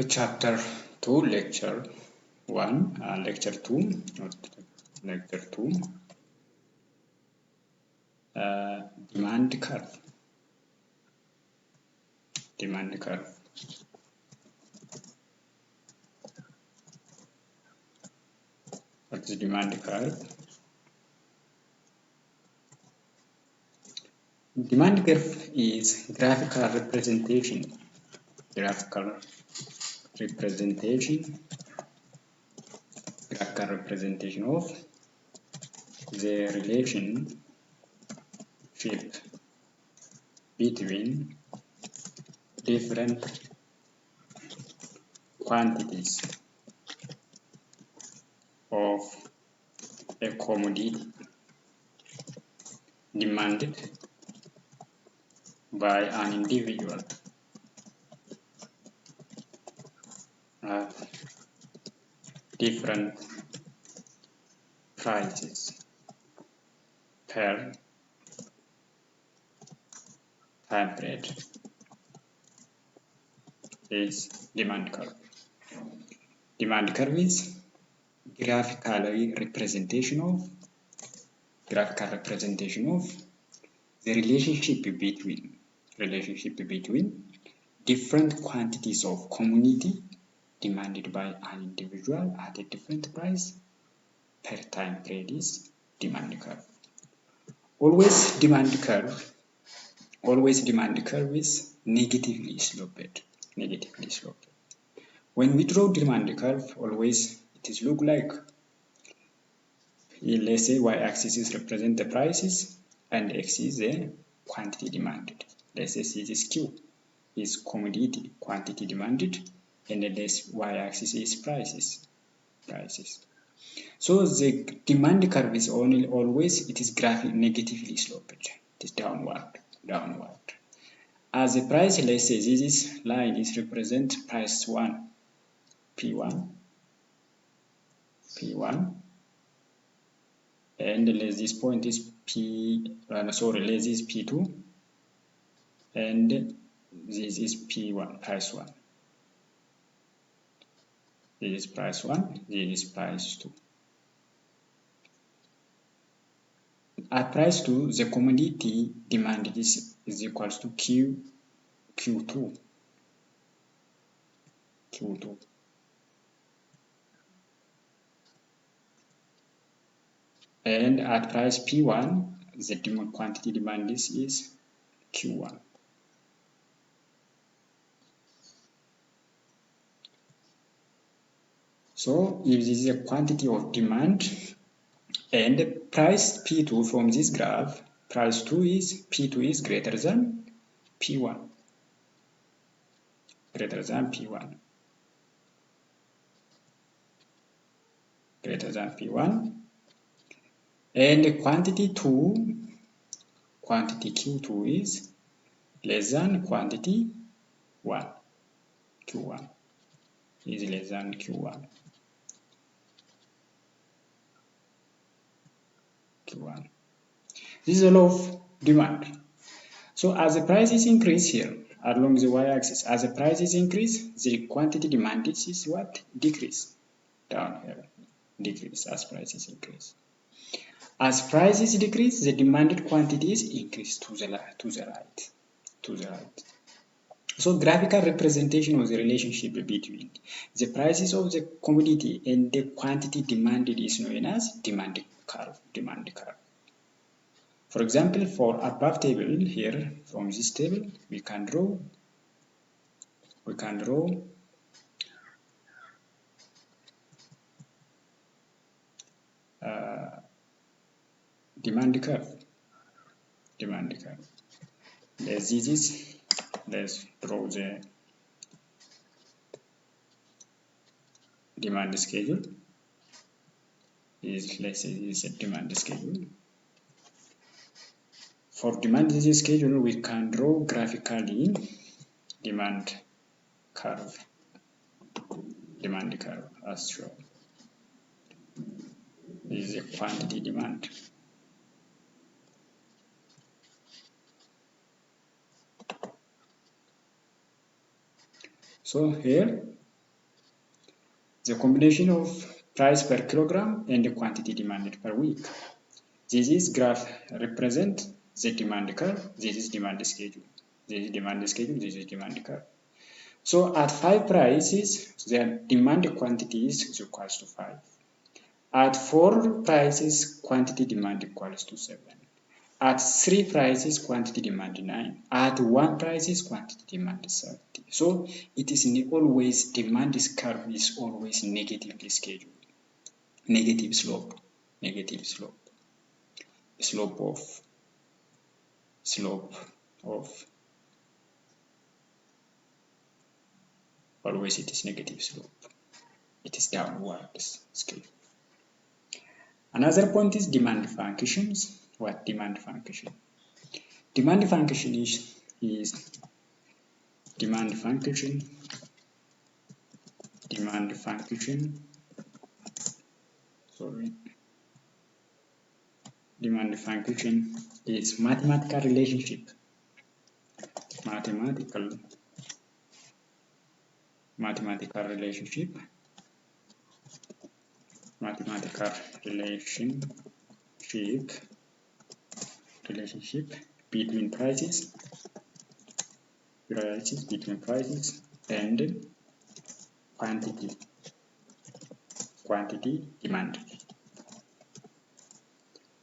Chapter 2, Lecture 1, Lecture 2, not Lecture 2, Demand Curve. Demand curve. What is demand curve? Demand curve is graphical representation of the relationship between different quantities of a commodity demanded by an individual at different prices per time period is demand curve. Demand curve is graphical representation of the relationship between different quantities of commodity demanded by an individual at a different price per time period is demand curve. Always demand curve is negatively sloped. When we draw demand curve, always it is look like, let's say y-axis is represent the prices and x is the quantity demanded. Let's say this is Q is commodity quantity demanded, and then this y-axis is prices. So the demand curve is always it is negatively sloped. It is downward. As the price, let's say this is line is represent price 1, P1, and this point is this is P2, and this is P1, price 1. This is price 1, this is price 2. At price 2, the commodity demand is equals to Q2. And at price P1, the quantity demand is Q1. So if this is a quantity of demand and price P2 from this graph, price P2 is greater than P1. And quantity Q2 is less than quantity 1. Q1 is less than Q1. This is a law of demand. So as the prices increase here along the y-axis, as the prices increase, the quantity demanded is what? Decrease. Down here, decrease as prices increase. As prices decrease, the demanded quantities increase to the right. So graphical representation of the relationship between the prices of the commodity and the quantity demanded is known as demand curve. For example, for above table here, from this table, we can draw demand curve. Let's draw the demand schedule. Let's say this is a demand schedule. For demand schedule, we can draw graphically demand curve as shown. This is a quantity demand. So here the combination of price per kilogram and the quantity demanded per week. This is graph represent the demand curve. This is demand schedule. This is demand schedule. This is demand curve. So at 5 prices, the demand quantity is equals to 5. At 4 prices, quantity demand equals to 7. At 3 prices, quantity demand 9. At 1 prices, quantity demand 30. So it is always, demand curve is always negatively scheduled. Negative slope. Negative slope. Slope of always it is negative slope. It is downwards scale. Another point is demand functions. What demand function? Demand function is demand function is mathematical relationship. Mathematical relationship between prices and quantity demand.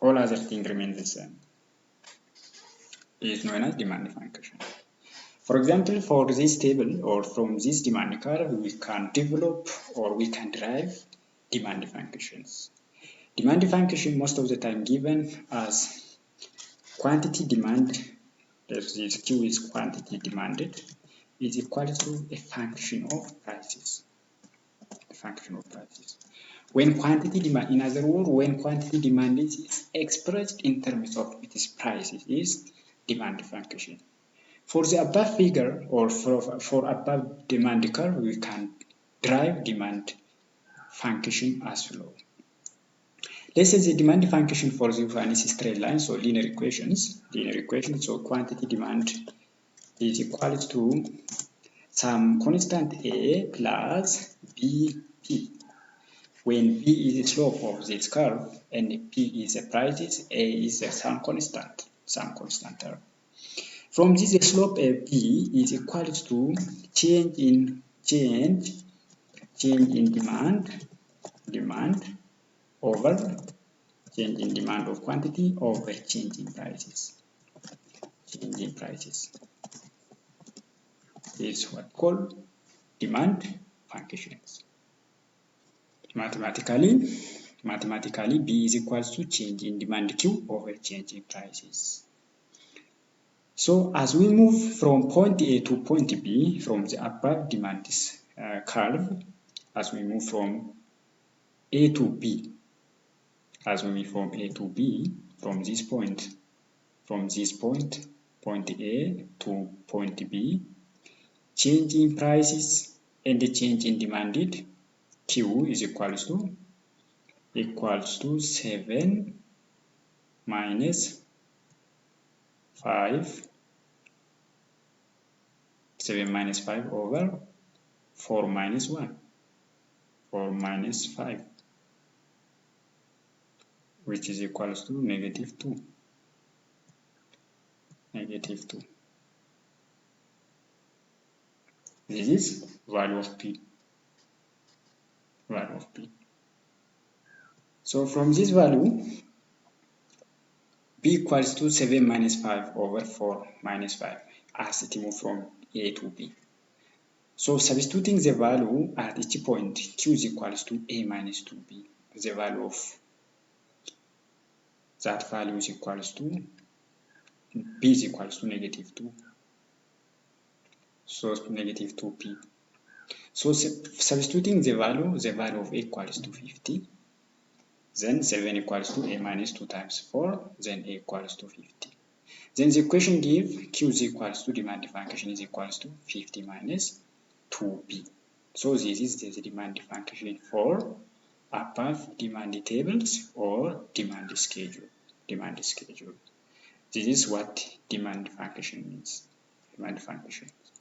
All other things remain the same. It is known as demand function. For example, for this table or from this demand curve, we can develop or we can derive demand functions. Demand function most of the time given as quantity demand, this Q is quantity demanded, is equal to a function of prices. When quantity demand, in other words, when quantity demand is expressed in terms of its prices, is demand function. For the above figure or for above demand curve, we can derive demand function as follows. Let's say the demand function for this one is straight line, so linear equations. So quantity demand is equal to some constant A plus BP. When B is the slope of this curve and P is the prices, A is the some constant term. From this, the slope of P is equal to change in demand over change in demand of quantity over change in prices. This is what called demand functions. Mathematically, B is equal to change in demand Q over change in prices. So as we move from point A to point B from the above demand curve, as we move from A to B, from this point, point A to point B, change in prices and the change in demanded Q is equals to 7 minus 5 over 4 minus 1, 4 minus 5, which is equals to negative 2. This is value of P. So from this value, B equals to 7 minus 5 over 4 minus 5 as it moves from A to B. So substituting the value at each point, Q is equals to A minus 2B. The value of that value is equals to B is equals to negative 2. So negative 2P. So substituting the value of A equals to 50. Then 7 equals to A minus 2 times 4. Then A equals to 50. Then the equation gives Q is equals to demand function is equals to 50 minus 2B. So this is the demand function for above demand tables or demand schedule. This is what demand function means.